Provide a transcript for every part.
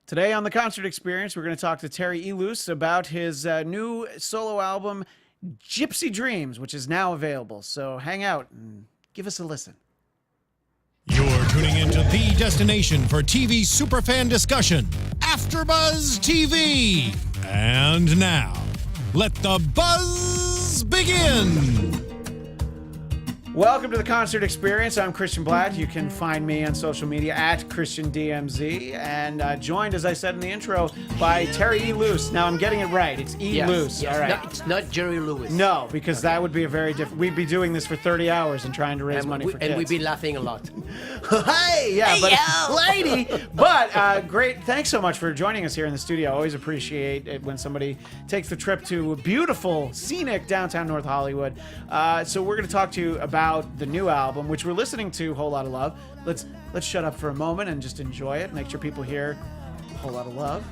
Today on the Concert Experience, we're going to talk to Terry Ilous about his new solo album, Gypsy Dreams, which is now available. So hang out and give us a listen. You're tuning into the destination for TV superfan discussion, AFTERBUZZ TV. And now, let the buzz begin. Welcome to the Concert Experience. I'm Christian Bladt. You can find me on social media at ChristianDMZ, and joined, as I said in the intro, by Terry Ilous. Now I'm getting it right. It's Ilous. Yes. All right. No, it's not Jerry Lewis. No, because that would be a very different. We'd be doing this for 30 hours and trying to raise money for kids. And we'd be laughing a lot. Hey, yeah, Hey, but yo! lady. But great. Thanks so much for joining us here in the studio. I always appreciate it when somebody takes the trip to beautiful, scenic downtown North Hollywood. So we're going to talk to you about the new album, which we're listening to, Whole Lot of Love. Let's shut up for a moment and just enjoy it. Make sure people hear a whole lot of love.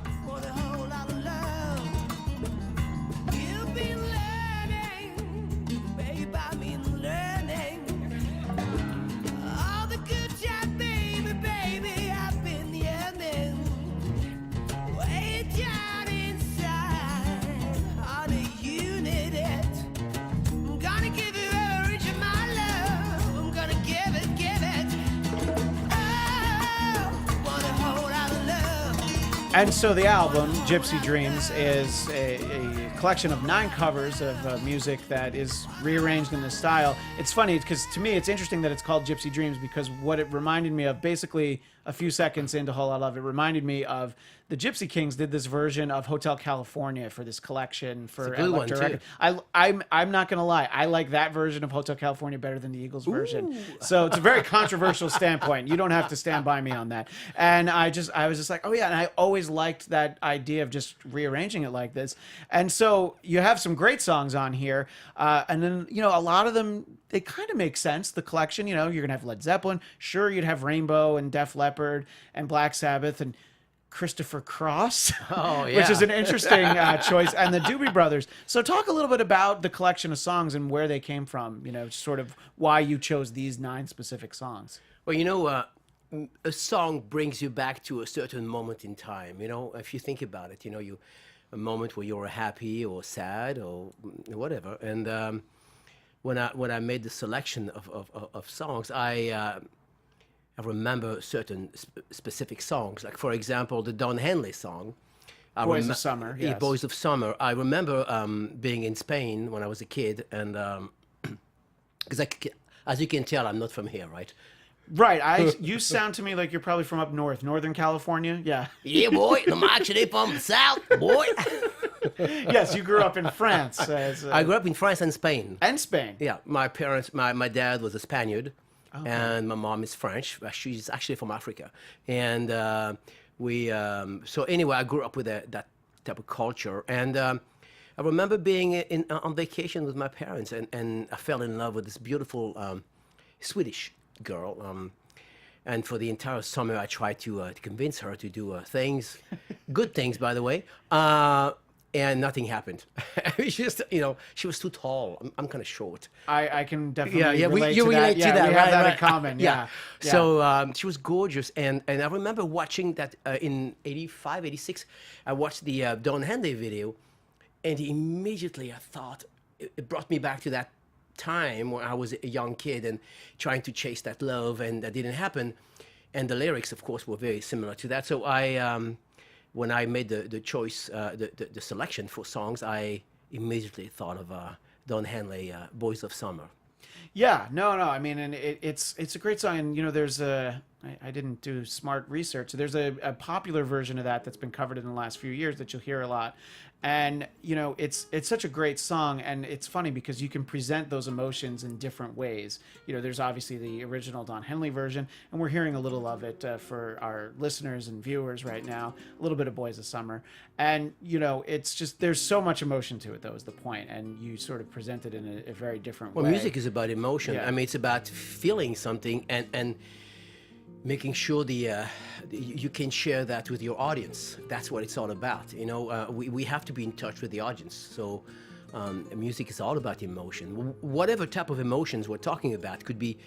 And so the album, Gypsy Dreams, is a collection of 9 covers of music that is rearranged in this style. It's funny because to me it's interesting that it's called Gypsy Dreams, because what it reminded me of, basically a few seconds into Whole Lot of Love, it reminded me of the Gypsy Kings did this version of Hotel California for this collection for Electra Records. I'm not gonna lie, I like that version of Hotel California better than the Eagles version. So it's a very controversial standpoint. You don't have to stand by me on that. And I was just like, oh yeah, and I always liked that idea of just rearranging it like this. And so you have some great songs on here, and then a lot of them, they kind of make sense. The collection, you're gonna have Led Zeppelin, sure, you'd have Rainbow and Def Leppard and Black Sabbath and Christopher Cross, which is an interesting choice, and the Doobie Brothers. So talk a little bit about the collection of songs and where they came from, sort of why you chose these 9 specific songs. Well, a song brings you back to a certain moment in time. If you think about it, a moment where you're happy or sad or whatever. And when I made the selection of songs, I remember certain specific songs, like, for example, the Don Henley song. Boys of Summer, yes. Yeah, Boys of Summer. I remember being in Spain when I was a kid, and because as you can tell, I'm not from here, right? Right. You sound to me like you're probably from up north, Northern California. Yeah. Yeah, boy. I'm actually from the south, boy. Yes, you grew up in France. I grew up in France and Spain. And Spain. Yeah, my parents, my dad was a Spaniard. Okay. And my mom is French. She's actually from Africa. And so anyway, I grew up with that type of culture. And I remember being on vacation with my parents, and I fell in love with this beautiful Swedish girl. And for the entire summer, I tried to convince her to do things, good things, by the way. And nothing happened. It's just, she was too tall. I'm kind of short. I can definitely relate you to relate that. to that. We have that in common. Yeah. So she was gorgeous, and I remember watching that in 85, 86. I watched the Don Henley video, and immediately I thought it brought me back to that time when I was a young kid and trying to chase that love, and that didn't happen. And the lyrics, of course, were very similar to that. So when I made the choice, the selection for songs, I immediately thought of Don Henley, Boys of Summer. Yeah, no. I mean, and it's a great song. And, there's I didn't do smart research. There's a popular version of that's been covered in the last few years that you'll hear a lot. And, it's such a great song. And it's funny because you can present those emotions in different ways. There's obviously the original Don Henley version, and we're hearing a little of it for our listeners and viewers right now, a little bit of Boys of Summer. And, it's just, there's so much emotion to it, though, is the point. And you sort of present it in a very different way. Well, music is about emotion. Yeah. I mean, it's about feeling something and making sure you can share that with your audience. That's what it's all about. We have to be in touch with the audience. So music is all about emotion. Whatever type of emotions we're talking about could be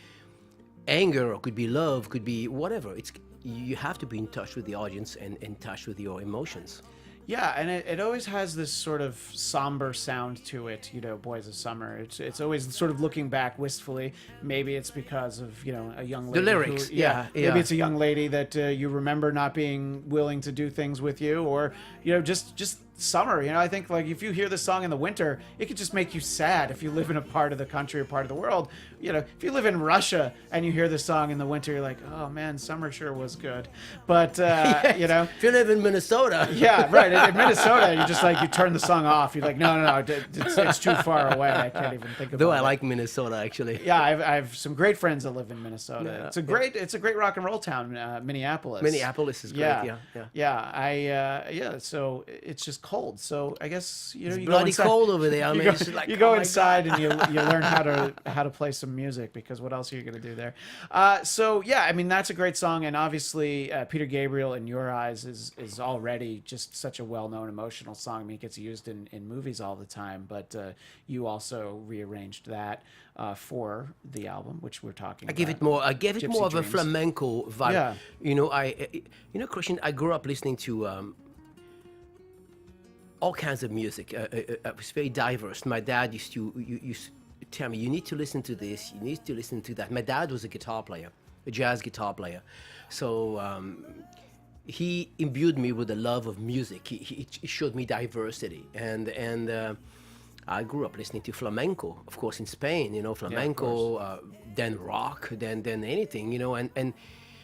anger, or could be love, could be whatever. You have to be in touch with the audience and in touch with your emotions. Yeah, and it always has this sort of somber sound to it, you know, Boys of Summer. It's always sort of looking back wistfully. Maybe it's because of, you know, a young lady. The lyrics, yeah. Maybe it's a young lady that you remember not being willing to do things with you, or, you know, just summer. You know, I think, like, if you hear this song in the winter, it could just make you sad if you live in a part of the country or part of the world. You know, if you live in Russia and you hear this song in the winter, you're like, oh man, summer sure was good. But, Yes. you know. If you live in Minnesota. Yeah, right. In Minnesota, you just like, you turn the song off. You're like, no, it's too far away. I can't even think about it. Though I like Minnesota, actually. Yeah, I have some great friends that live in Minnesota. Yeah, It's a great rock and roll town, Minneapolis. Minneapolis is great. Yeah. So it's just cold. So I guess, you know, It's you bloody go inside, cold over there. I mean, it's like, you go oh my inside God. and you learn how to play some music, because what else are you going to do there? So yeah, I mean, that's a great song, and obviously Peter Gabriel, In Your Eyes, is already just such a well-known emotional song. I mean, it gets used in movies all the time, but you also rearranged that for the album, which we're talking about. I gave it Gypsy more of a Dreams. flamenco vibe. Yeah. You know, Christian, I grew up listening to all kinds of music. It was very diverse. My dad used to tell me, you need to listen to this, you need to listen to that. My dad was a guitar player, a jazz guitar player. So he imbued me with a love of music. He showed me diversity. And I grew up listening to flamenco, of course, in Spain, you know, flamenco, then rock, then anything, you know, and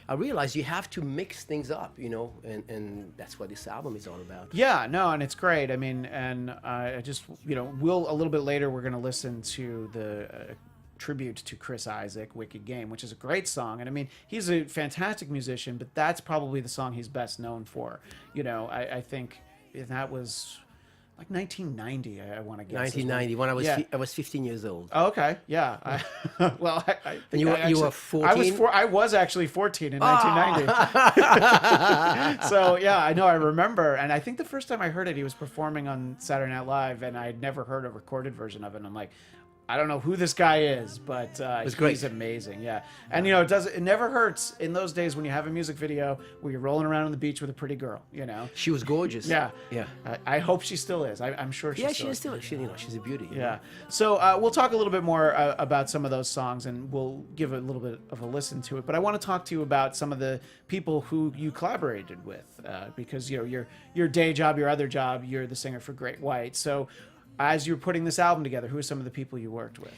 I realized you have to mix things up, you know, and that's what this album is all about. Yeah, no, and it's great. I mean, and I just, you know, a little bit later, we're going to listen to the tribute to Chris Isaak, Wicked Game, which is a great song. And I mean, he's a fantastic musician, but that's probably the song he's best known for. You know, I think that was like 1990, I want to guess. 1990, when I was 15 years old. Oh, okay, yeah. And you were 14? I was actually 14 in 1990. So yeah, I know, I remember. And I think the first time I heard it, he was performing on Saturday Night Live, and I'd never heard a recorded version of it. And I'm like, I don't know who this guy is, but he's great. amazing. Yeah. And, you know, it never hurts in those days when you have a music video where you're rolling around on the beach with a pretty girl, you know. She was gorgeous. Yeah. Yeah. I hope she still is. I'm sure she Yeah, still she is. is still, you know, she's a beauty. Yeah. So we'll talk a little bit more about some of those songs, and we'll give a little bit of a listen to it. But I want to talk to you about some of the people who you collaborated with, because, you know, your day job, your other job, you're the singer for Great White. So as you're putting this album together, who are some of the people you worked with?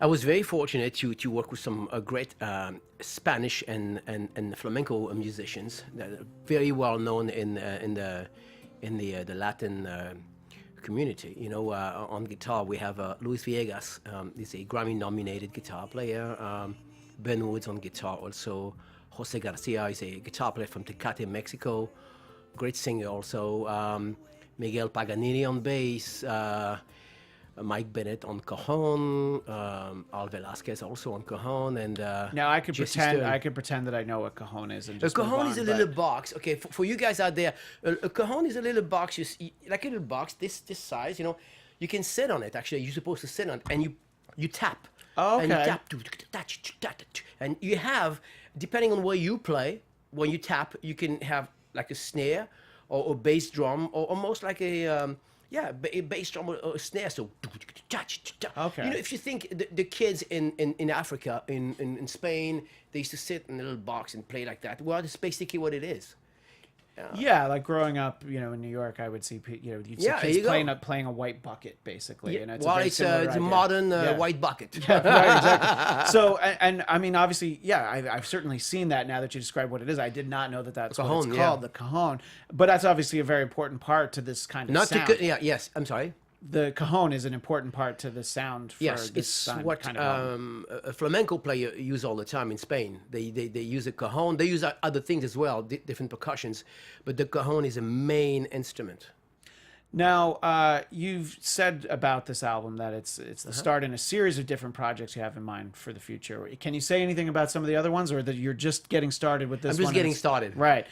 I was very fortunate to work with some great Spanish and flamenco musicians that are very well known in the Latin community. You know, on guitar we have Luis Villegas. He's a Grammy-nominated guitar player. Ben Woods on guitar also. Jose Garcia is a guitar player from Tecate, Mexico. Great singer also. Miguel Paganini on bass. Mike Bennett on cajon, Al Velasquez also on cajon, and now I could Jesse pretend Stern. that I know what cajon is. And A just move cajon on, is a but- little box. Okay, for you guys out there, a cajon is a little box. Like a little box, this size. You know, you can sit on it. Actually, you're supposed to sit on it, and you tap. Oh, And you okay. tap, and you have, depending on where you play, when you tap, you can have like a snare or a bass drum, or almost like a bass drum or a snare. So, Okay. you know, if you think the kids in Africa, in Spain, they used to sit in a little box and play like that. Well, that's basically what it is. Yeah, like growing up, you know, in New York, I would see, you know, you'd see Yeah, kids there you go. playing a white bucket, basically. And Well, it's a it's a modern white bucket. Yeah, right, exactly. So, and I mean, obviously, yeah, I've certainly seen that now that you describe what it is. I did not know that that's what Cajon, it's yeah. called, the cajon. But that's obviously a very important part to this kind of Not sound. to yes. I'm sorry. The cajon is an important part to the sound for Yes, this it's kind what of album. a flamenco player use all the time in Spain. They use a cajon. They use other things as well, different percussions, but the cajon is a main instrument. Now, you've said about this album that it's the start in a series of different projects you have in mind for the future. Can you say anything about some of the other ones, or that you're just getting started with this one? I'm just getting started. Right.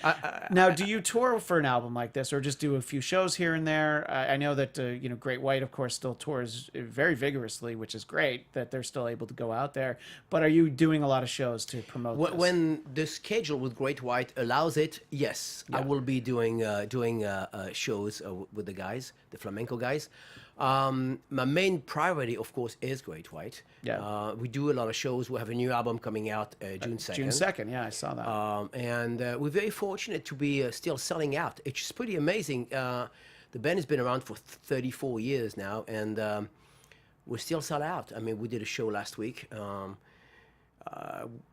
Now, do you tour for an album like this, or just do a few shows here and there? I know that Great White, of course, still tours very vigorously, which is great that they're still able to go out there. But are you doing a lot of shows to promote this? When the schedule with Great White allows it, yes, I will be doing shows with the guys. The flamenco guys. My main priority, of course, is Great White. Yeah. We do a lot of shows. We have a new album coming out June 2nd. June 2nd, yeah, I saw that. And we're very fortunate to be still selling out. It's pretty amazing. The band has been around for 34 years now, and we still sell out. I mean, we did a show last week.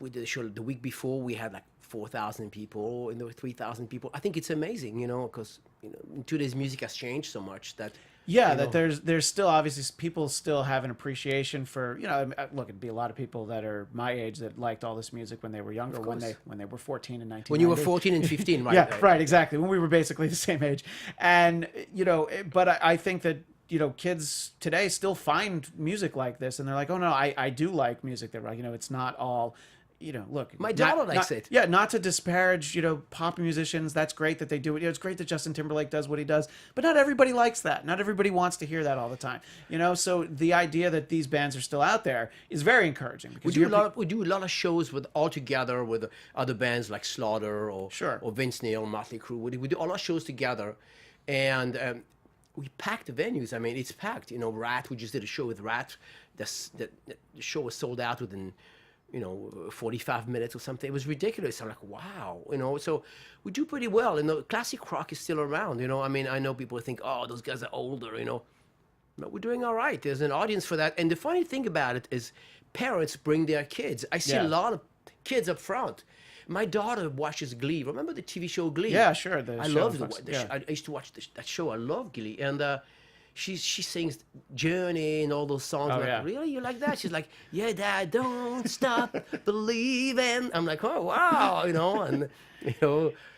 We did a show the week before. We had like 4,000 people, and there were 3,000 people. I think it's amazing, because in today's music has changed so much that that there's still obviously people still have an appreciation for look, it'd be a lot of people that are my age that liked all this music when they were younger, when they were 14 and 19. When you were 14 and 15, right? Yeah, right, exactly. When we were basically the same age, and but I think that kids today still find music like this, and they're like, oh no, I do like music that it's not all. Look, my daughter likes it. Yeah, not to disparage, pop musicians. That's great that they do it. It's great that Justin Timberlake does what he does, but not everybody likes that. Not everybody wants to hear that all the time. So the idea that these bands are still out there is very encouraging. Because we do a lot of shows all together with other bands like Slaughter or Vince Neil, Motley Crue. We do all our shows together, and we pack the venues. I mean, it's packed. Rat. We just did a show with Rat. The show was sold out within 45 minutes or something. It was ridiculous. I'm like, wow, so we do pretty well. And the classic rock is still around, I mean, I know people think, oh, those guys are older, but we're doing all right. There's an audience for that. And the funny thing about it is parents bring their kids. I see a lot of kids up front. My daughter watches Glee. Remember the TV show Glee? Yeah, sure. I love I used to watch that show. I love Glee. And she sings Journey and all those songs. I'm like, really? You like that? She's like, yeah, Dad, don't stop believing. I'm like, oh, wow, and,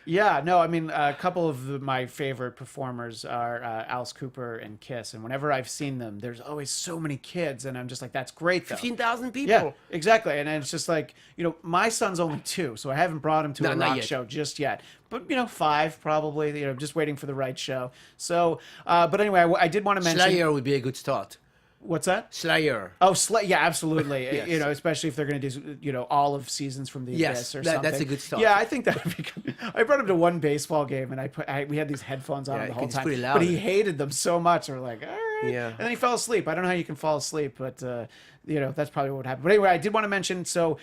Yeah, no, I mean, a couple of my favorite performers are Alice Cooper and Kiss, and whenever I've seen them, there's always so many kids, and I'm just like, that's great, though. 15,000 people. Yeah, exactly, and it's just like, my son's only 2, so I haven't brought him to a rock show just yet. But, 5 probably, just waiting for the right show. So, but anyway, I did want to mention... Slayer would be a good start. What's that? Slayer. Oh, yeah, absolutely. Yes. Especially if they're going to do, all of Seasons from the Abyss or something. That's a good start. Yeah, I think that would be good. I brought him to one baseball game, and we had these headphones on the whole time. Pretty loud. But he hated them so much. We're like, all right. Yeah. And then he fell asleep. I don't know how you can fall asleep, but, that's probably what would happen. But anyway, I did want to mention, so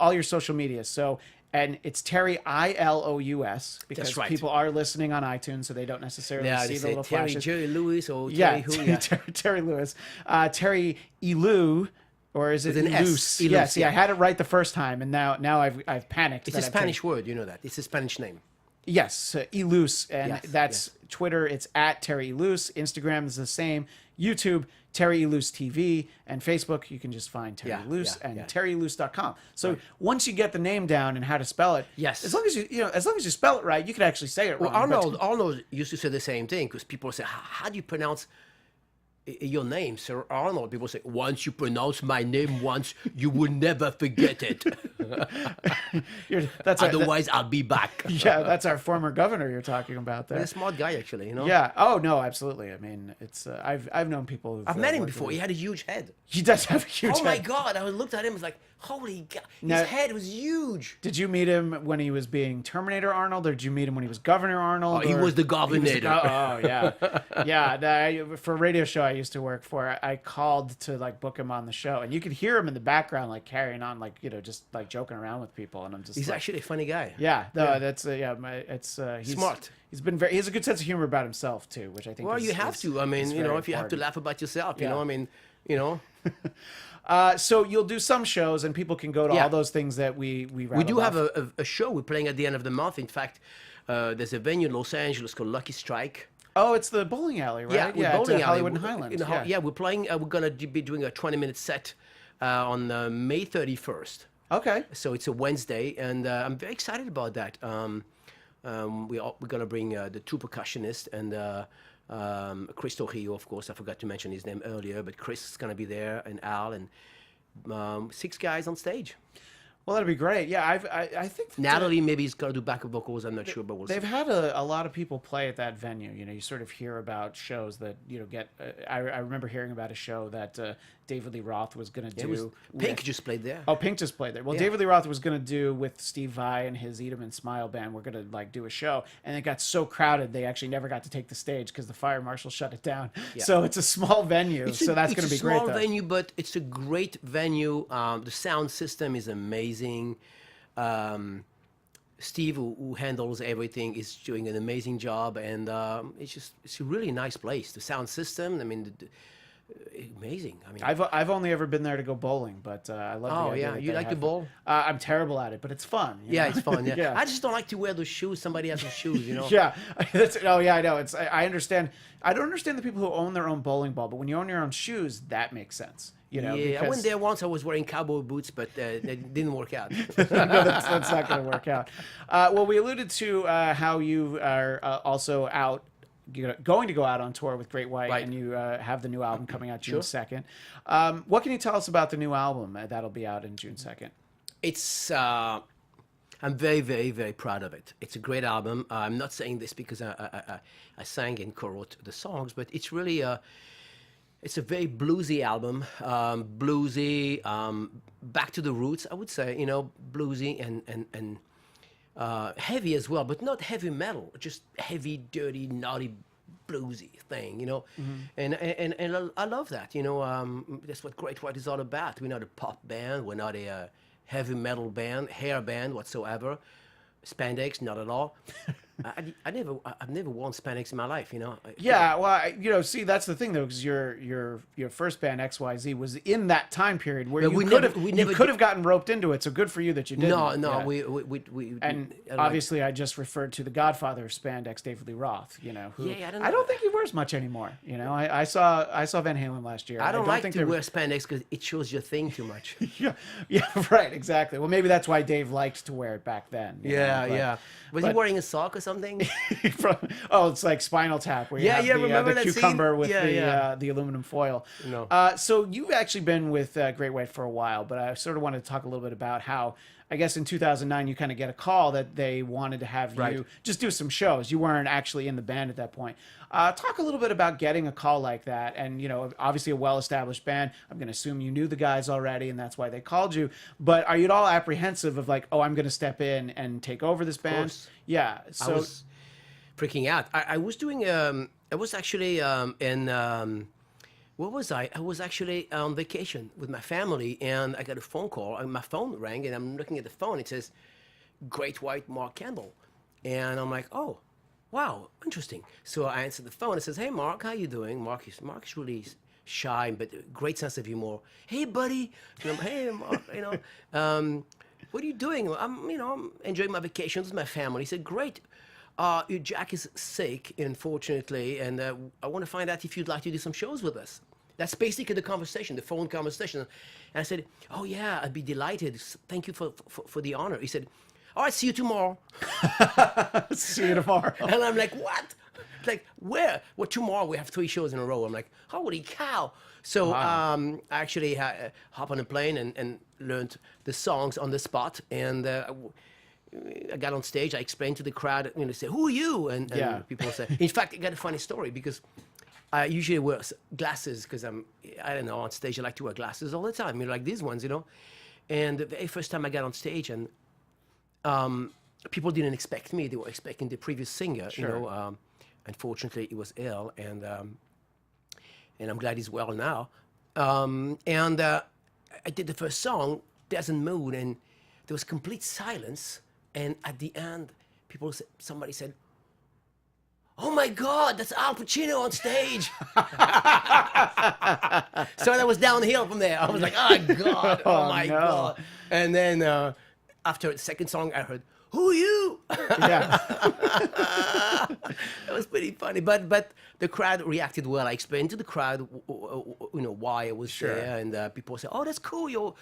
all your social media. So... And it's Terry Ilous because people are listening on iTunes, so they don't necessarily see the little flashes. Terry Ilous or Terry who? Yeah, Terry Ilous. Terry Ilous, or is it Ilous? Ilous? Yeah, see, I had it right the first time, and now I've panicked. It's a Spanish word, you know that. It's a Spanish name. Yes, Ilous, and that's Twitter. It's at Terry Ilous. Instagram is the same. YouTube, Terry Ilous TV, and Facebook, you can just find Terry Ilous and terryilous.com. So once you get the name down and how to spell it, as long as you spell it right, you can actually say it right. Well, Arnold used to say the same thing because people say, how do you pronounce your name, Sir Arnold? People say, once you pronounce my name once, you will never forget it. Otherwise, I'll be back. Yeah, that's our former governor you're talking about there. He's a smart guy, actually, Yeah. Oh, no, absolutely. I mean, it's I've known people who've... I've met him before. He had a huge head. He does have a huge head. Oh, my God. I looked at him and was like, holy God. His head was huge. Did you meet him when he was being Terminator Arnold, or did you meet him when he was Governor Arnold? Oh, he was the Governor. Oh, yeah. Yeah. For a radio show I used to work for, I called to book him on the show, and you could hear him in the background carrying on, just joking around with people, and I'm just... He's actually a funny guy. Yeah. No, that's he's smart. He has a good sense of humor about himself too, which I think. Well, you have to. I mean, if you have to laugh about yourself, I mean, So you'll do some shows, and people can go to all those things that we do have a show we're playing at the end of the month. In fact, there's a venue in Los Angeles called Lucky Strike. Oh, it's the bowling alley, right? Yeah, bowling alley. Hollywood and Highlands. We're playing. We're gonna be doing a 20-minute set on May 31st. Okay. So it's a Wednesday, and I'm very excited about that. We're gonna bring the 2 percussionists and Chris Rio, of course, I forgot to mention his name earlier, but Chris is going to be there, and Al, and 6 guys on stage. Well, that'd be great. Yeah, I think that Natalie maybe is going to do backup vocals. I'm not sure, but we'll see. they've had a lot of people play at that venue. You know, you sort of hear about shows that, you know, get... I remember hearing about a show that David Lee Roth was going to do. Pink just played there. Oh, Pink just played there. Well, Yeah. David Lee Roth was going to do with Steve Vai and his Eat 'em and Smile band. We're going to like do a show, and it got so crowded they actually never got to take the stage because the fire marshal shut it down. Yeah. So it's a small venue, so that's going to be great. It's a small Though. venue, but it's a great venue. The sound system is amazing. Steve, who handles everything, is doing an amazing job, and it's a really nice place. The sound system, I mean, amazing. I mean, I've only ever been there to go bowling, but I love. Oh, the idea yeah. that You they like to have bowl? I'm terrible at it, but it's fun. You yeah, know? it's fun. Yeah. Yeah. I just don't like to wear those shoes. Somebody else's shoes, you know. Yeah. Oh, yeah, I know. I understand. I don't understand the people who own their own bowling ball, but when you own your own shoes, that makes sense. You know, Yeah, I because... went there once. I was wearing cowboy boots, but it didn't work out. No, that's not going to work out. Well, we alluded to how you are also out, going to go out on tour with Great White, Right. and you have the new album coming out June Sure. 2nd. What can you tell us about the new album that'll be out in June 2nd? It's I'm very, very, very proud of it. It's a great album. I'm not saying this because I sang and co-wrote the songs, but it's really it's a very bluesy album. Bluesy, back to the roots, I would say. You know, bluesy and heavy as well, but not heavy metal. Just heavy, dirty, naughty, bluesy thing. You know, and I love that. You know, that's what Great White is all about. We're not a pop band. We're not a heavy metal band, hair band whatsoever. Spandex, not at all. I've never worn spandex in my life, you know. Yeah, well, you know, see, that's the thing though, because your first band XYZ was in that time period where But you could have gotten roped into it. So good for you that you didn't. No, Yeah. we And like- obviously, I just referred to the Godfather of spandex, David Lee Roth. You know, who Yeah, I don't think he wears much anymore. You know, I saw Van Halen last year. I don't like think to they're- wear spandex because it shows your thing too much. Yeah, right, exactly. Well, maybe that's why Dave liked to wear it back then. you know, but- Was he wearing a sock or something? It's like Spinal Tap, where you have remember the that cucumber scene? with Yeah, the aluminum foil. No. So you've actually been with Great White for a while, but I sort of wanted to talk a little bit about how, I guess in 2009, you kind of get a call that they wanted to have Right. you just do some shows. You weren't actually in the band at that point. Talk a little bit about getting a call like that, and you know, obviously a well-established band. I'm going to assume you knew the guys already, and that's why they called you. But are you at all apprehensive of like, oh, I'm going to step in and take over this band? course. Yeah. So I was freaking out. I was doing. I was actually in. Where was I? I was actually on vacation with my family, and I got a phone call. And my phone rang, and I'm looking at the phone. It says, "Great White, Mark Campbell," and I'm like, "Oh, wow, interesting." So I answered the phone. It says, "Hey, Mark, how you doing?" Mark is really shy, but great sense of humor. "Hey, buddy." And I'm, "Hey, Mark," you know. What are you doing? I'm enjoying my vacations with my family. He said, "Great. Your Jack is sick, unfortunately, and I want to find out if you'd like to do some shows with us." That's basically the conversation, the phone conversation. And I said, "Oh yeah, I'd be delighted. Thank you for the honor." He said, "All right, see you tomorrow." see you tomorrow. And I'm like, "What?" Like, where? Well, tomorrow we have 3 shows in a row. I'm like, holy cow. So Wow. I actually hop on a plane and learned the songs on the spot. And I got on stage. I explained to the crowd, you know, say, "Who are you?" And Yeah. people say, in fact, I got a funny story because I usually wear glasses because I don't know, on stage I like to wear glasses all the time, you know, like these ones, you know. And the very first time I got on stage, and people didn't expect me. They were expecting the previous singer, you Sure. know. Unfortunately, he was ill, and I'm glad he's well now. I did the first song, Desert Moon, and there was complete silence. And at the end, somebody said, "Oh my God, that's Al Pacino on stage." So that was downhill from there. I was like, "Oh God, oh my no. God." And then after the second song, I heard, "Who are you?" Yeah. That was pretty funny, but the crowd reacted well. I explained to the crowd, you know, why I was Sure. there, and people said, "Oh, that's cool. You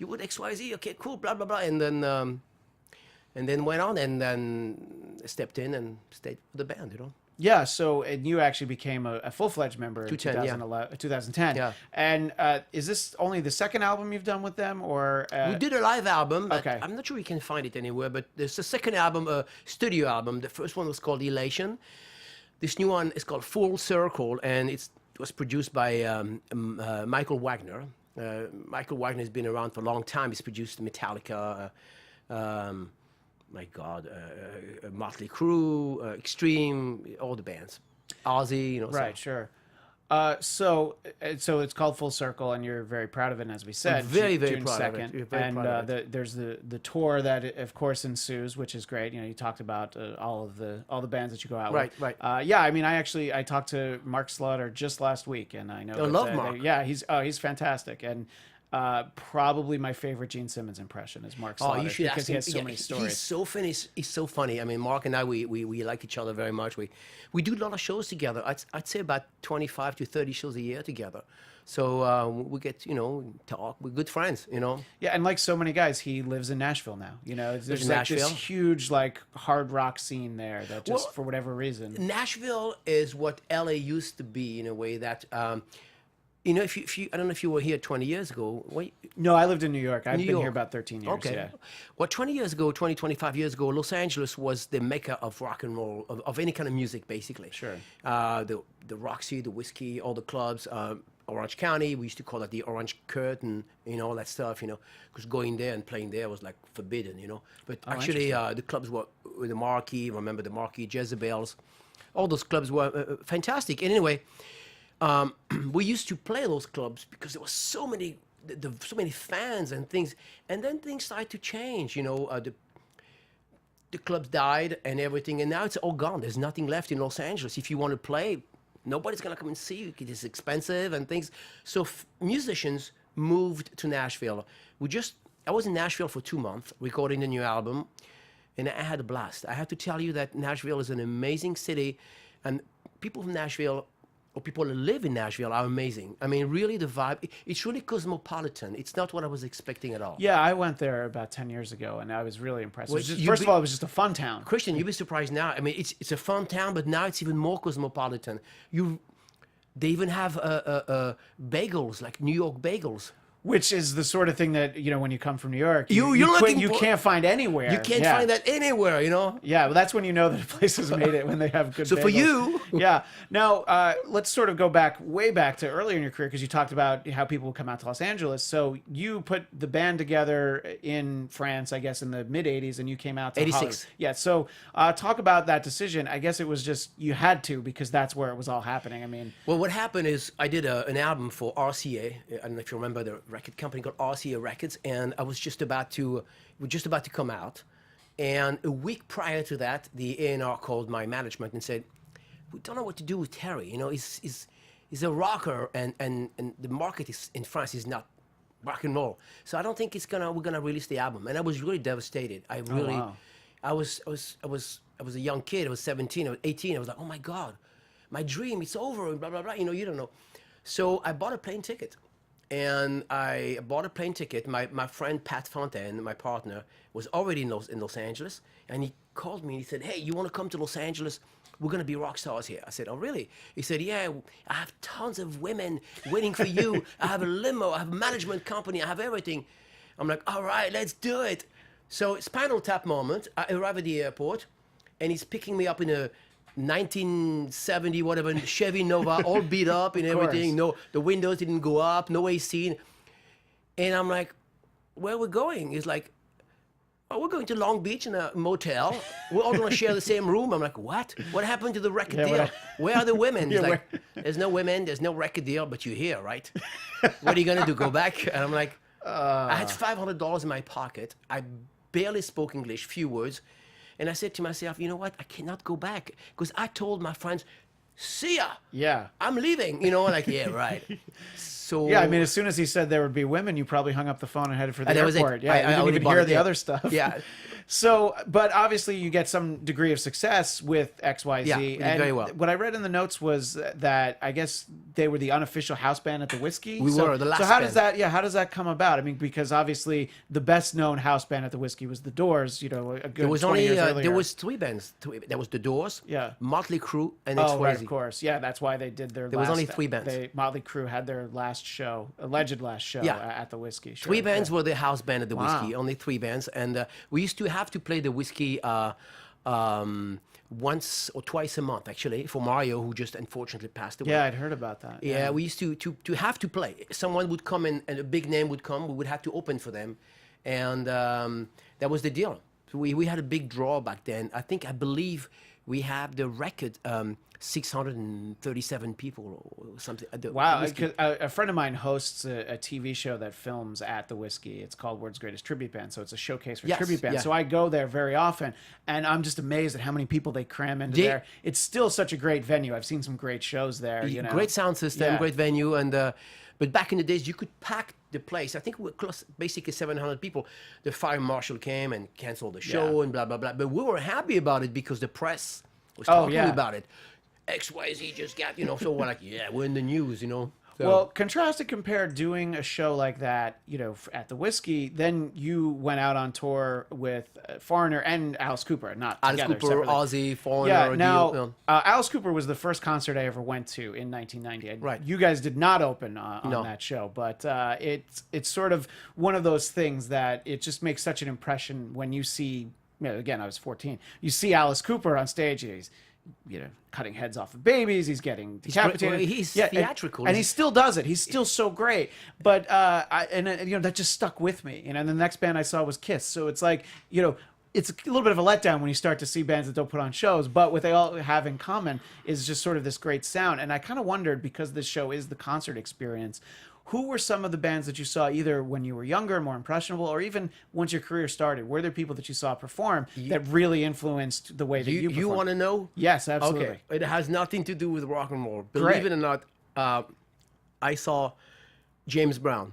with XYZ? Okay, cool." Blah blah blah, and then went on, and then stepped in and stayed with the band. You know. Yeah, so and you actually became a full-fledged member in 2010, 2010. Yeah. And is this only the second album you've done with them, or We did a live album, but Okay. I'm not sure you can find it anywhere, but there's a second album, a studio album. The first one was called Elation. This new one is called Full Circle, and it was produced by Michael Wagner. Michael Wagner has been around for a long time. He's produced Metallica, my God, Motley Crue, Extreme, all the bands. Ozzy, you know. right? So. Sure. So it's called Full Circle, and you're very proud of it. And as we said, I'm very, very June proud of 2nd. it. You're very and proud of it. there's the tour that of course ensues, which is great. You know, you talked about all the bands that you go out Right, with. right. Yeah, I mean, I talked to Mark Slaughter just last week, and I know. I love Mark. Yeah, he's fantastic, and probably my favorite Gene Simmons impression is Mark Slaughter, Oh, you should because ask he him. has so many stories. He's so funny. He's so funny. I mean, Mark and I, we like each other very much. We do a lot of shows together. I'd say about 25 to 30 shows a year together. So we get, talk. We're good friends, Yeah, and like so many guys, he lives in Nashville now. You know, there's in like Nashville? this huge like hard rock scene there that just Well, for whatever reason. Nashville is what LA used to be in a way that, if you I don't know if you were here 20 years ago. No, I lived in New York. I've New been here York. about 13 years. Okay. Yeah. Well, 25 years ago, Los Angeles was the mecca of rock and roll, of any kind of music, basically. Sure. The Roxy, the Whisky, all the clubs. Orange County, we used to call it the Orange Curtain, all that stuff, because going there and playing there was like forbidden, But actually, the clubs were the Marquee, remember the Marquee, Jezebels, all those clubs were fantastic. And anyway, we used to play those clubs because there was so many fans and things, and then things started to change. The clubs died and everything, and now it's all gone. There's nothing left in Los Angeles. If you want to play, nobody's gonna come and see you. It's expensive and things. So musicians moved to Nashville. I was in Nashville for 2 months recording the new album, and I had a blast. I have to tell you that Nashville is an amazing city, and people from Nashville, or people who live in Nashville, are amazing. I mean, really, the vibe, it's really cosmopolitan. It's not what I was expecting at all. Yeah, I went there about 10 years ago, and I was really impressed. Well, First of all, it was just a fun town. Christian, you'll be surprised now. I mean, it's a fun town, but now it's even more cosmopolitan. They even have bagels, like New York bagels. Which is the sort of thing that, when you come from New York, You're you can't find anywhere. You can't find that anywhere, Yeah, well, that's when you know that a place has made it, when they have good So for bagels. you- Yeah. Now, let's sort of go way back to earlier in your career, because you talked about how people would come out to Los Angeles. So you put the band together in France, I guess, in the mid-'80s, and you came out to 86. Hollywood. Yeah, so talk about that decision. I guess it was just, you had to, because that's where it was all happening. I mean... Well, what happened is I did an album for RCA. I don't know if you remember the record company called RCA Records, and I was just about to come out. And a week prior to that, the A&R called my management and said, "We don't know what to do with Terry. He's a rocker, and the market in France is not rock and roll. So I don't think we're gonna release the album." And I was really devastated. Wow. I was a young kid. I was 17. I was 18. I was like, "Oh my God, my dream, it's over," and blah blah blah. You don't know. So I bought a plane ticket. And I bought a plane ticket. My friend Pat Fontaine, my partner, was already in Los Angeles. And he called me and he said, "Hey, you want to come to Los Angeles? We're going to be rock stars here." I said, "Oh, really?" He said, "Yeah, I have tons of women waiting for you. I have a limo. I have a management company. I have everything." I'm like, "All right, let's do it." So Spinal Tap moment. I arrive at the airport, and he's picking me up in a 1970 whatever Chevy Nova, all beat up and everything. No, the windows didn't go up, no AC. And I'm like, "Where are we going?" He's like, "Oh, we're going to Long Beach in a motel. We're all going to share the same room." I'm like, "What? What happened to the record deal? Where are the women?" He's like, "There's no women, there's no record deal, but you're here, right? What are you going to do, go back?" And I'm like, I had $500 in my pocket. I barely spoke English, few words. And I said to myself, "You know what? I cannot go back." Because I told my friends, see ya. Yeah. I'm leaving. You know, like, yeah, right. So Yeah, I mean, as soon as he said there would be women, you probably hung up the phone and headed for the that was it. airport. Yeah, I you didn't already even bought hear it, the yeah. other stuff. Yeah. So, but obviously you get some degree of success with XYZ. Yeah, we did and very well. What I read in the notes was that I guess they were the unofficial house band at the Whisky. We were the last So how band. does that? Yeah, how does that come about? I mean, because obviously the best known house band at the Whisky was the Doors. You know, a good there was 20 only years earlier. there was three bands. There was the Doors, Yeah. Motley Crue, and Oh, XYZ. right, of course. Yeah, that's why they did their. There was only three bands. Motley Crue had their last show, alleged last show Yeah. at the Whiskey. Sure. Three bands Yeah. were the house band at the Wow. Whisky. Only three bands, and we used to have to play the Whisky once or twice a month, actually, for Mario, who just unfortunately passed away. Yeah, I'd heard about that. Yeah, we used to have to play. Someone would come in, and a big name would come. We would have to open for them, and that was the deal. So we had a big draw back then. I believe we have the record 637 people or something. At the Wow, Whisky. 'cause a friend of mine hosts a TV show that films at the Whiskey. It's called World's Greatest Tribute Band, so it's a showcase for Yes, tribute bands. yeah. So I go there very often, and I'm just amazed at how many people they cram into They- there. It's still such a great venue. I've seen some great shows there. You know, Great sound system, Yeah. great venue, and but back in the days you could pack the place. I think we were close, basically 700 people. The fire marshal came and canceled the show Yeah. and blah blah blah. But we were happy about it because the press was Oh, talking yeah. about it. XYZ just got, so we're like, yeah, we're in the news, So, Well, contrast and compare doing a show like that, at the Whiskey. Then you went out on tour with Foreigner and Alice Cooper, not Alice together, Cooper, separately. Ozzy, Foreigner, Yeah, Dio, now Alice Cooper was the first concert I ever went to in 1990. And Right. You guys did not open on No. that show, but it's sort of one of those things that it just makes such an impression when you see. Again, I was 14. You see Alice Cooper on stage. He's cutting heads off of babies. He's getting decapitated. Well, he's and- theatrical. and he still does it. He's still so great. But that just stuck with me. And the next band I saw was Kiss. So it's like it's a little bit of a letdown when you start to see bands that don't put on shows. But what they all have in common is just sort of this great sound. And I kind of wondered, because this show is the concert experience, who were some of the bands that you saw either when you were younger and more impressionable, or even once your career started? Were there people that you saw perform that really influenced the way that you performed? You want to know? Yes, absolutely. Okay, it has nothing to do with rock and roll. Believe Great. it or not, I saw James Brown.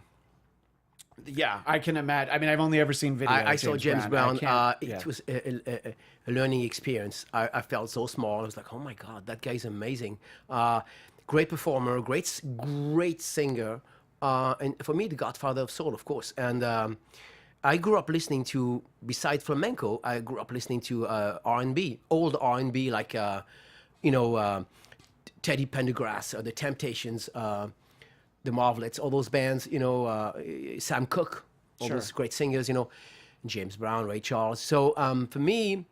Yeah, I can imagine. I mean, I've only ever seen video. I of saw James Brown. I can't- yeah. It was a learning experience. I felt so small. I was like, oh my God, that guy's amazing. Great performer, great singer. And for me, the godfather of soul, of course. And I grew up listening to, besides flamenco, I grew up listening to R&B, old R&B, like, Teddy Pendergrass, The Temptations, The Marvelettes, all those bands, Sam Cooke, all Sure. those great singers, James Brown, Ray Charles. So for me,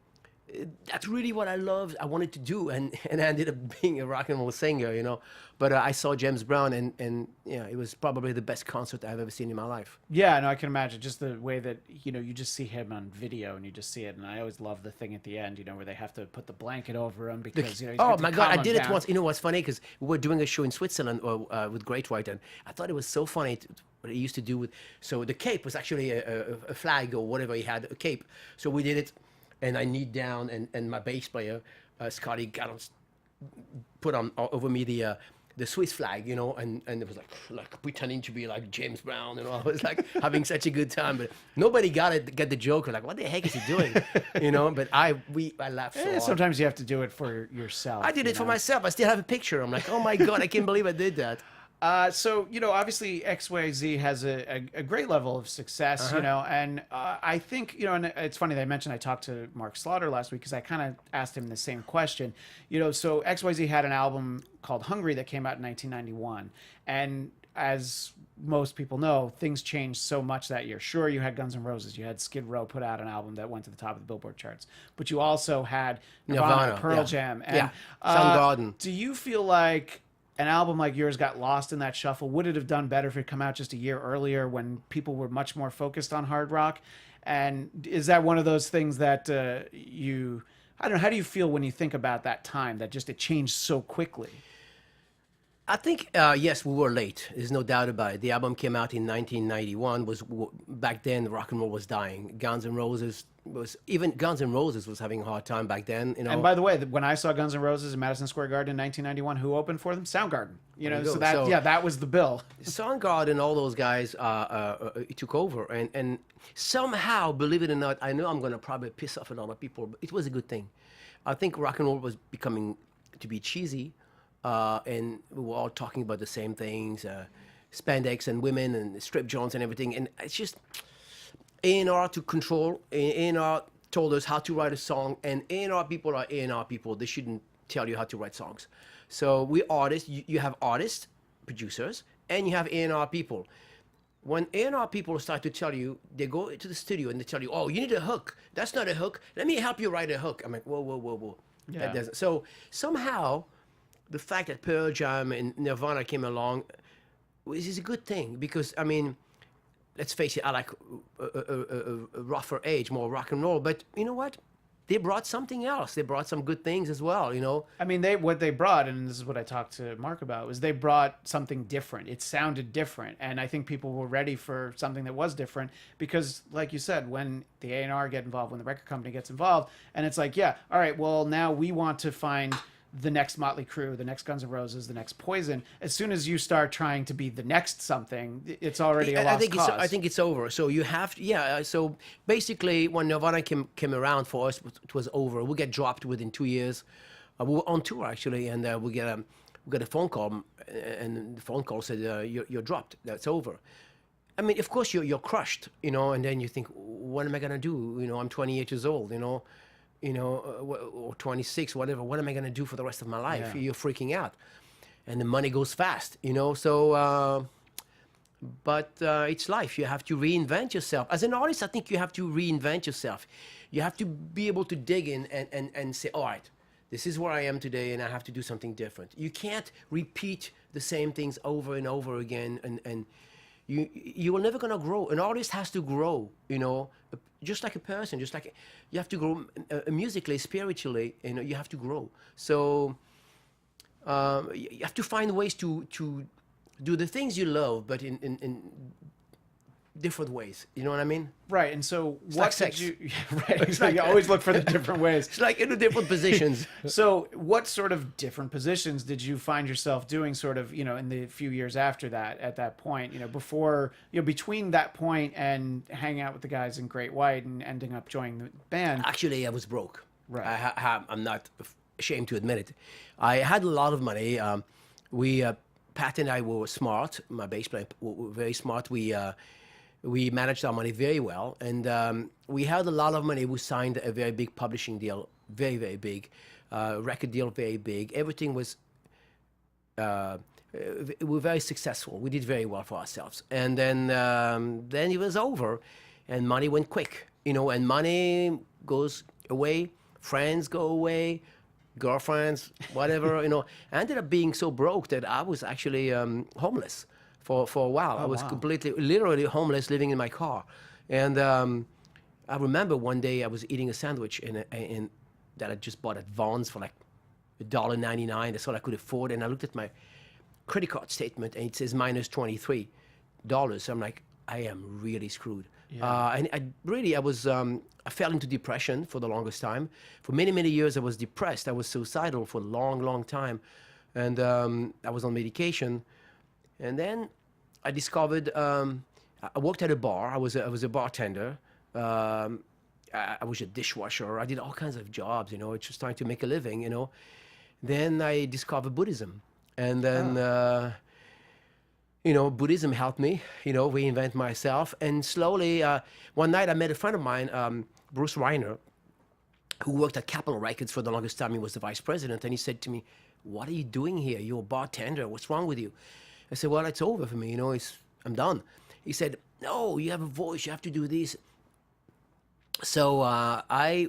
that's really what I loved. I wanted to do, and I ended up being a rock and roll singer, But I saw James Brown, and it was probably the best concert I've ever seen in my life. Yeah, no, I can imagine just the way that you just see him on video and you just see it, and I always love the thing at the end, where they have to put the blanket over him because he's Oh got to my God, I calm did him it down. once. You know what's funny? Because we were doing a show in Switzerland with Great White, and I thought it was so funny what he used to do with. So the cape was actually a flag or whatever he had, a cape. So we did it, and I kneed down, and my bass player, Scotty, put on over me the Swiss flag, and it was like pretending to be like James Brown, I was like having such a good time, but nobody get the joke. We're like, what the heck is he doing? But I laughed so hard. Sometimes you have to do it for yourself. I did it for myself. I still have a picture. I'm like, oh my God, I can't believe I did that. So obviously XYZ has a great level of success, and I think and it's funny they mentioned I talked to Mark Slaughter last week because I kind of asked him the same question. So XYZ had an album called Hungry that came out in 1991, and as most people know, things changed so much that year. Sure, you had Guns N' Roses, you had Skid Row put out an album that went to the top of the Billboard charts, but you also had Nirvana, Pearl Jam, and Soundgarden. Do you feel like an album like yours got lost in that shuffle? Would it have done better if it come out just a year earlier when people were much more focused on hard rock? And is that one of those things that I don't know, how do you feel when you think about that time, that just it changed so quickly? I think, yes, we were late. There's no doubt about it. The album came out in 1991. Back then, rock and roll was dying. Guns N' Roses was having a hard time back then. You know. And by the way, when I saw Guns N' Roses in Madison Square Garden in 1991, who opened for them? Soundgarden. You know, so that was the bill. Soundgarden, all those guys took over, and somehow, believe it or not, I know I'm going to probably piss off a lot of people, but it was a good thing. I think rock and roll was becoming to be cheesy. And we were all talking about the same things, spandex and women and strip joints and everything. And it's just A&R to control. A&R told us how to write a song, and A&R people are A&R people. They shouldn't tell you how to write songs. So we artists, you have artists, producers, and you have A&R people. When A&R people start to tell you, they go to the studio and they tell you, oh, you need a hook. That's not a hook. Let me help you write a hook. I'm like, whoa, whoa, whoa, whoa. Yeah. That doesn't. So somehow, the fact that Pearl Jam and Nirvana came along is a good thing, because, I mean, let's face it, I like a rougher age, more rock and roll, but you know what? They brought something else. They brought some good things as well, you know? I mean, what they brought, and this is what I talked to Mark about, was they brought something different. It sounded different, and I think people were ready for something that was different, because, like you said, when the A&R get involved, when the record company gets involved, and it's like, yeah, all right, well, now we want to find the next Motley Crue, the next Guns N' Roses, the next Poison. As soon as you start trying to be the next something, it's already a lost cause. I think it's over. So you have to, yeah. So basically, when Nirvana came around for us, it was over. We get dropped within 2 years. We were on tour actually, and we get a phone call, and the phone call said, "You're dropped. That's over." I mean, of course you're crushed, you know, and then you think, what am I gonna do? You know, I'm 28 years old, you know. Or 26, whatever. What am I going to do for the rest of my life? Yeah. You're freaking out. And the money goes fast, you know. So, but it's life. You have to reinvent yourself. As an artist, I think you have to reinvent yourself. You have to be able to dig in and say, all right, this is where I am today, and I have to do something different. You can't repeat the same things over and over again, and you are never going to grow. An artist has to grow, you know, just like a person, just like you have to grow musically, spiritually, you know, you have to grow. So you have to find ways to do the things you love, but in different ways. You know what I mean? Right. And so it's what like sex. did you... Right. Exactly. You always look for the different ways. It's like in the different positions. So what sort of different positions did you find yourself doing sort of, you know, in the few years after that, at that point, you know, before, you know, between that point and hanging out with the guys in Great White and ending up joining the band? Actually, I was broke. Right. I'm not ashamed to admit it. I had a lot of money. Pat and I were smart. My bass player were very smart. We managed our money very well, and we had a lot of money. We signed a very big publishing deal, very, very big, record deal, very big. Everything was, we were very successful. We did very well for ourselves. And then it was over, and money went quick, you know, and money goes away, friends go away, girlfriends, whatever, you know. I ended up being so broke that I was actually homeless. For a while. I was completely, literally homeless, living in my car. And I remember one day I was eating a sandwich in that I just bought at Vaughn's for like $1.99. That's all I could afford. And I looked at my credit card statement, and it says minus $23. So I'm like, I am really screwed. Yeah. And I fell into depression for the longest time. For many, many years, I was depressed. I was suicidal for a long, long time. And I was on medication. And then I discovered, I worked at a bar. I was a bartender. I was a dishwasher. I did all kinds of jobs, you know, just trying to make a living, you know. Then I discovered Buddhism. And then, you know, Buddhism helped me, you know, reinvent myself. And slowly, one night I met a friend of mine, Bruce Reiner, who worked at Capitol Records for the longest time. He was the vice president. And he said to me, "What are you doing here? You're a bartender. What's wrong with you?" I said, "Well, it's over for me, you know, I'm done." He said, "No, you have a voice, you have to do this." So I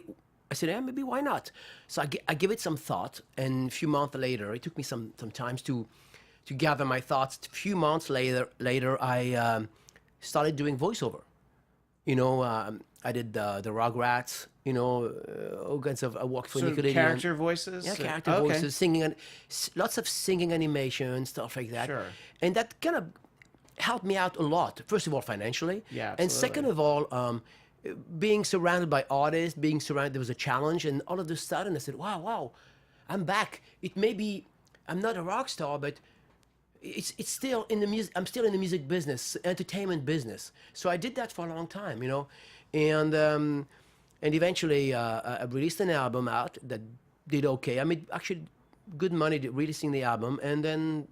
said, "Yeah, maybe why not?" So I give it some thought, and a few months later, it took me some time to gather my thoughts. A few months later, I started doing voiceover. You know, I did the Rugrats. You know, all kinds of. I worked for So Nickelodeon. character voices? Yeah, character Okay. voices, singing, and lots of singing animation, stuff like that. Sure. And that kind of helped me out a lot. First of all, financially. Yeah, And second of all, being surrounded by artists, there was a challenge, and all of a sudden I said, wow, I'm back. It may be, I'm not a rock star, but it's still in the music. I'm still in the music business, entertainment business. So I did that for a long time, you know, and eventually I released an album out that did okay. I made actually good money releasing the album, and then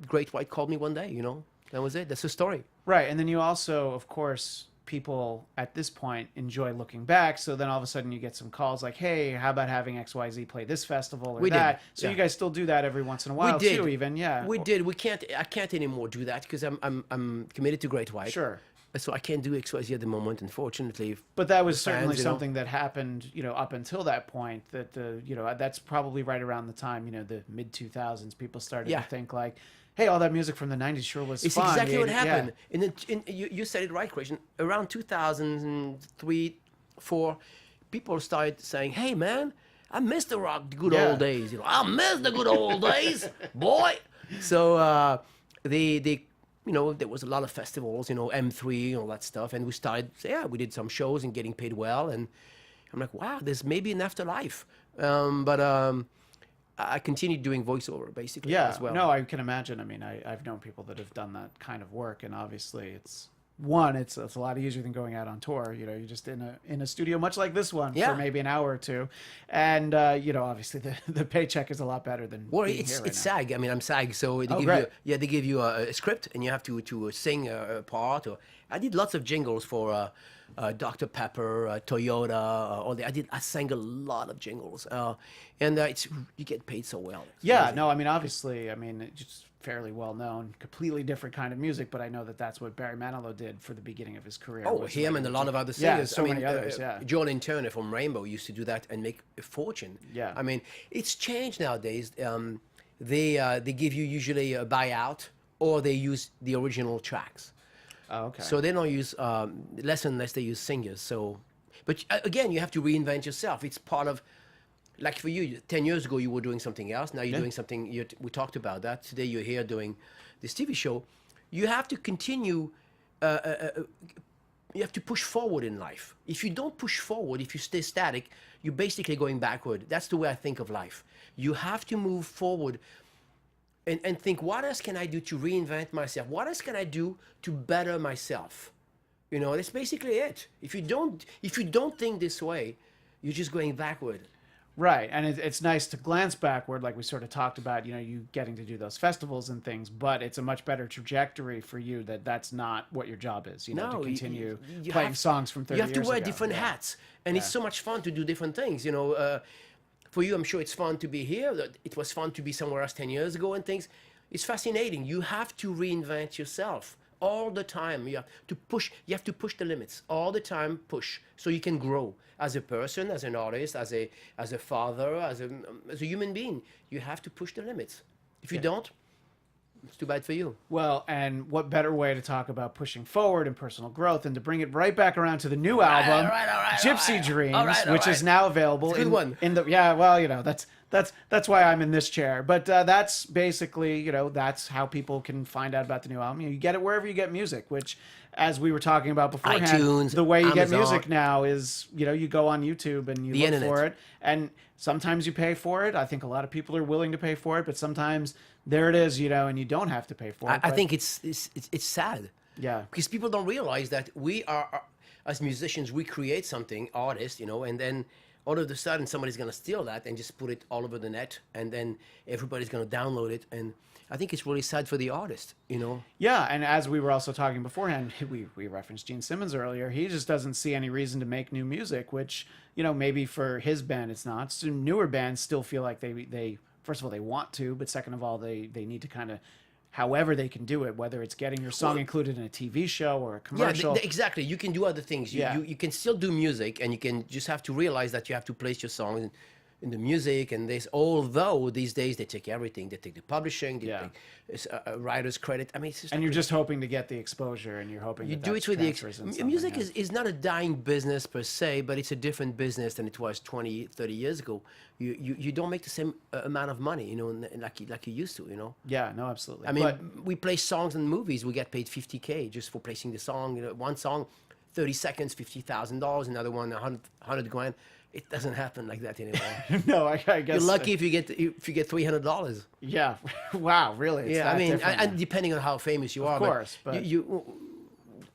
Great White called me one day, you know. That was it. That's the story. Right, and then you also, of course, people at this point enjoy looking back. So then all of a sudden you get some calls like, "Hey, how about having XYZ play this festival or We did, that?" So yeah. you guys still do that every once in a while too, even, yeah. We did. We can't. I can't anymore do that because I'm committed to Great White. Sure. So I can't do XYZ at the moment, unfortunately. But that was for fans, certainly you know. something that happened, you know, up until that point. That you know, that's probably right around the time, you know, the mid 2000s. People started Yeah. to think like, "Hey, all that music from the '90s sure was It's fun." exactly what Yeah. happened. And then, you said it right, Christian. Around 2003, 4, people started saying, "Hey, man, I miss the good Yeah. old days. You know, I miss the good old days, boy." So you know, there was a lot of festivals, you know, M3 and all that stuff, and we started. Yeah, we did some shows and getting paid well, and I'm like, wow, there's maybe an afterlife. But I continued doing voiceover basically Yeah, as well. no, I can imagine. I mean, I've known people that have done that kind of work, and obviously, it's a lot easier than going out on tour. You know, you're just in a studio, much like this one, Yeah. for maybe an hour or two, and you know, obviously, the paycheck is a lot better than Well, being it's here right it's now. SAG. I mean, I'm SAG, so they give great. they give you a script, and you have to sing a part. Or I did lots of jingles for Dr. Pepper, Toyota, all the. I sang a lot of jingles, and it's you get paid so well. It's Yeah, amazing. no, I mean, obviously, I mean, it's just fairly well known, completely different kind of music, but I know that that's what Barry Manilow did for the beginning of his career. Oh, was him like- and a lot of other Yeah, singers. so I mean, many others, yeah. Jordan Turner from Rainbow used to do that and make a fortune. Yeah. I mean, it's changed nowadays. They give you usually a buyout, or they use the original tracks. Oh, okay. So they don't use less and less. They use singers. So, but again, you have to reinvent yourself. It's part of, like for you, 10 years ago you were doing something else. Now you're doing something. We talked about that today. You're here doing this TV show. You have to continue. You have to push forward in life. If you don't push forward, if you stay static, you're basically going backward. That's the way I think of life. You have to move forward. And think, what else can I do to reinvent myself? What else can I do to better myself? You know, that's basically it. If you don't think this way, you're just going backward. Right, and it's nice to glance backward, like we sort of talked about, you know, you getting to do those festivals and things, but it's a much better trajectory for you that's not what your job is, you know, to continue playing songs from 30 years ago. You have to wear different hats, and it's so much fun to do different things, you know. For you, I'm sure it's fun to be here. It was fun to be somewhere else 10 years ago and things. It's fascinating. You have to reinvent yourself all the time. You have to push. You have to push the limits all the time. Push so you can grow as a person, as an artist, as a father, as a human being. You have to push the limits. If you don't, it's too bad for you. Well, and what better way to talk about pushing forward and personal growth than to bring it right back around to the new album, Gypsy Dreams, which is now available. It's a good one. Well, you know, that's why I'm in this chair. But that's basically, you know, that's how people can find out about the new album. You get it wherever you get music, which, as we were talking about beforehand, iTunes, the way you get Amazon. music now is, you know, you go on YouTube and you The look internet. for it, and sometimes you pay for it. I think a lot of people are willing to pay for it, but sometimes there it is, you know, and you don't have to pay for it. I But- think it's sad. Yeah. Because people don't realize that we are, as musicians, we create something, artists, you know, and then all of a sudden somebody's going to steal that and just put it all over the net, and then everybody's going to download it. And I think it's really sad for the artist, you know. Yeah, and as we were also talking beforehand, we referenced Gene Simmons earlier. He just doesn't see any reason to make new music, which, you know, maybe for his band it's not. So newer bands still feel like they first of all, they want to, but second of all, they need to kind of, however they can do it, whether it's getting your song included in a TV show or a commercial. Yeah, exactly. You can do other things. You can still do music, and you just have to realize that you have to place your song in the music and this. Although these days they take everything, they take the publishing, they take a writer's credit. I mean, it's just And you're just hoping to get the exposure, and you're hoping you that do that's it with the transfers in something, music yeah. is not a dying business per se, but it's a different business than it was 20, 30 years ago. You don't make the same amount of money, you know, like you used to, you know. Yeah, no, absolutely. I mean, but, we play songs in movies. We get paid $50K just for placing the song. You know, one song, 30 seconds, $50,000. Another one, 100 grand. It doesn't happen like that anymore. no, I guess You're lucky if you get $300. Yeah, wow, really? It's Yeah, that I mean, different. and depending on how famous you are. Of course, but you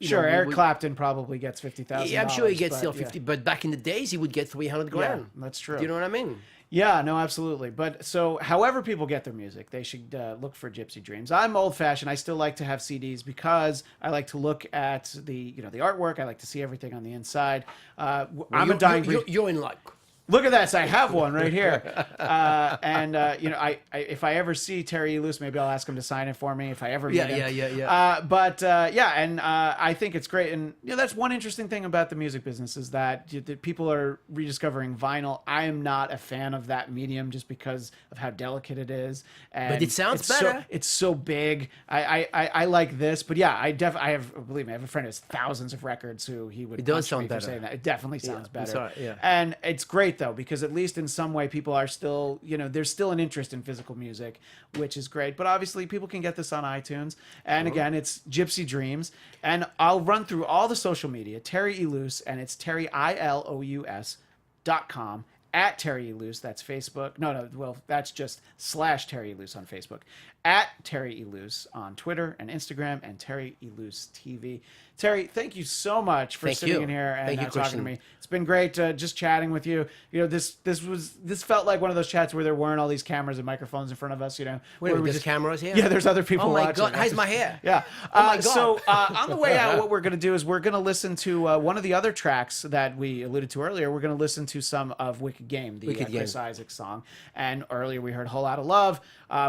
sure, know, Eric Clapton probably gets $50,000. Yeah, I'm sure he gets still yeah. 50, but back in the days he would get 300 grand. Yeah, that's true. Do you know what I mean? Yeah, no, absolutely. But so, however people get their music, they should look for Gypsy Dreams. I'm old-fashioned. I still like to have CDs because I like to look at the artwork. I like to see everything on the inside. I'm a dying breed. You're in luck. Look at that! So I have one right here, if I ever see Terry Ilous, maybe I'll ask him to sign it for me if I ever meet him. Yeah. I think it's great, and that's one interesting thing about the music business is that people are rediscovering vinyl. I am not a fan of that medium just because of how delicate it is. And But it sounds it's better. it's so big. I like this, but yeah, I have, believe me, I have a friend who has thousands of records who he would. It does punch me sound for better. saying that. It definitely sounds I'm better. sorry, yeah. And it's great though, because at least in some way people are still, there's still an interest in physical music, which is great. But obviously people can get this on iTunes. And again, it's Gypsy Dreams. And I'll run through all the social media, Terry Ilous, and it's TerryIlous.com, at Terry Ilous, that's Facebook. Well, that's just / Terry Ilous on Facebook, at Terry Ilous on Twitter and Instagram, and Terry Ilous TV. Terry, thank you so much for sitting in here and Thank you, talking Christian. to me. It's been great just chatting with you. This felt like one of those chats where there weren't all these cameras and microphones in front of us. Wait, where we there's just cameras here? Yeah, there's other people Oh my watching. God, how's my hair? Yeah. Oh my God. So on the way out, what we're going to do is we're going to listen to one of the other tracks that we alluded to earlier. We're going to listen to some of Wicked Game, the Chris Isaak song. And earlier we heard Whole Lotta Love,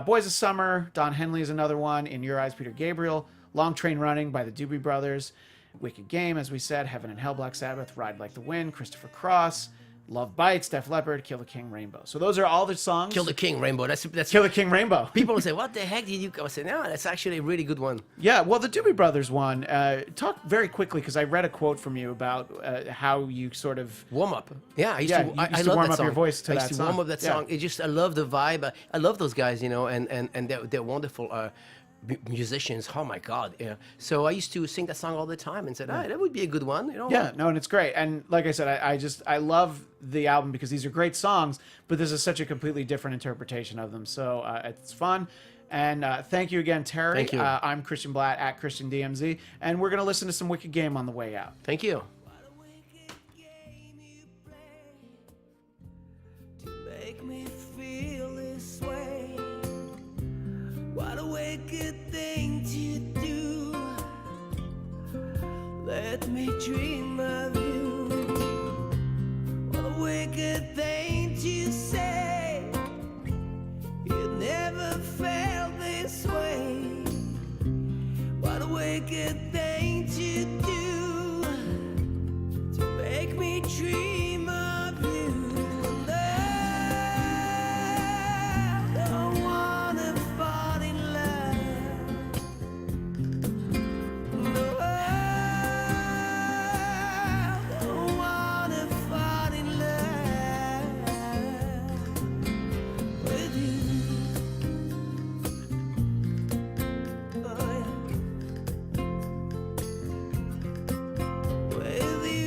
Boys of Summer, Don Henley is another one, In Your Eyes, Peter Gabriel, Long Train Running by the Doobie Brothers, Wicked Game, as we said, Heaven and Hell, Black Sabbath, Ride Like the Wind, Christopher Cross, Love Bites, Def Leppard, Kill the King, Rainbow. So those are all the songs. Kill the King, Rainbow. That's Kill the King, Rainbow. People will say, what the heck did you... I say, no, that's actually a really good one. Yeah, well, the Doobie Brothers one, talk very quickly, because I read a quote from you about how you sort of... Warm up. Yeah, I used Yeah, to, you I used to love warm that up song. your voice to I used that to warm song. up that Yeah. song. I love the vibe. I love those guys, and they're wonderful musicians. Oh my God. Yeah. So I used to sing that song all the time and said, that would be a good one. Yeah, no, and it's great. And like I said, I love the album because these are great songs, but this is such a completely different interpretation of them. So it's fun. And thank you again, Terry. Thank you. I'm Christian Bladt at Christian DMZ, and we're going to listen to some Wicked Game on the way out. Thank you. Make me feel this way. What a wicked thing to do. Let me dream of you. What a wicked thing to say. You never felt this way. What a wicked thing to do. To make me dream of you. And I don't wanna fall in love. No, I don't wanna fall in love with you. Oh, yeah. With you.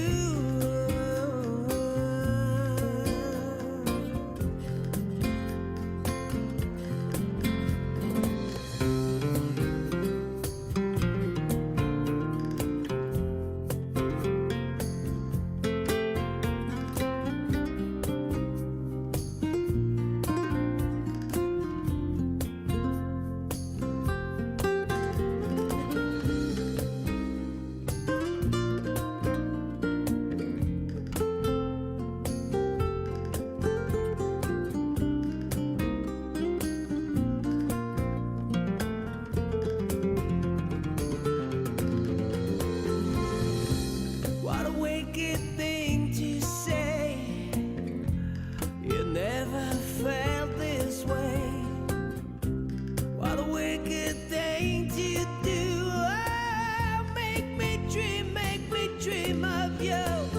What a wicked thing to say. You never you. No,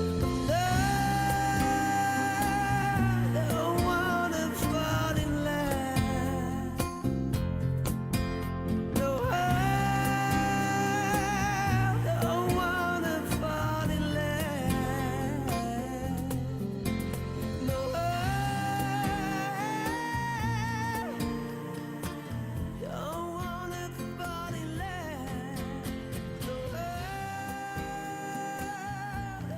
don't wanna fall in love. No, don't wanna fall in love. No, don't wanna fall in love. No,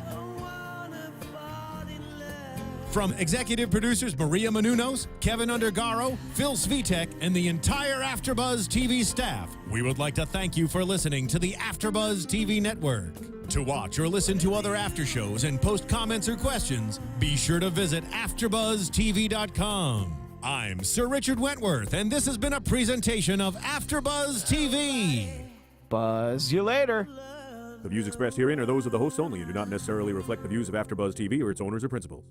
don't wanna fall in love. From executive producers Maria Menounos, Kevin Undergaro, Phil Svitek, and the entire AfterBuzz TV staff, we would like to thank you for listening to the AfterBuzz TV network. To watch or listen to other after shows and post comments or questions, be sure to visit AfterBuzzTV.com. I'm Sir Richard Wentworth, and this has been a presentation of AfterBuzz TV. Buzz you later. The views expressed herein are those of the hosts only and do not necessarily reflect the views of AfterBuzz TV or its owners or principals.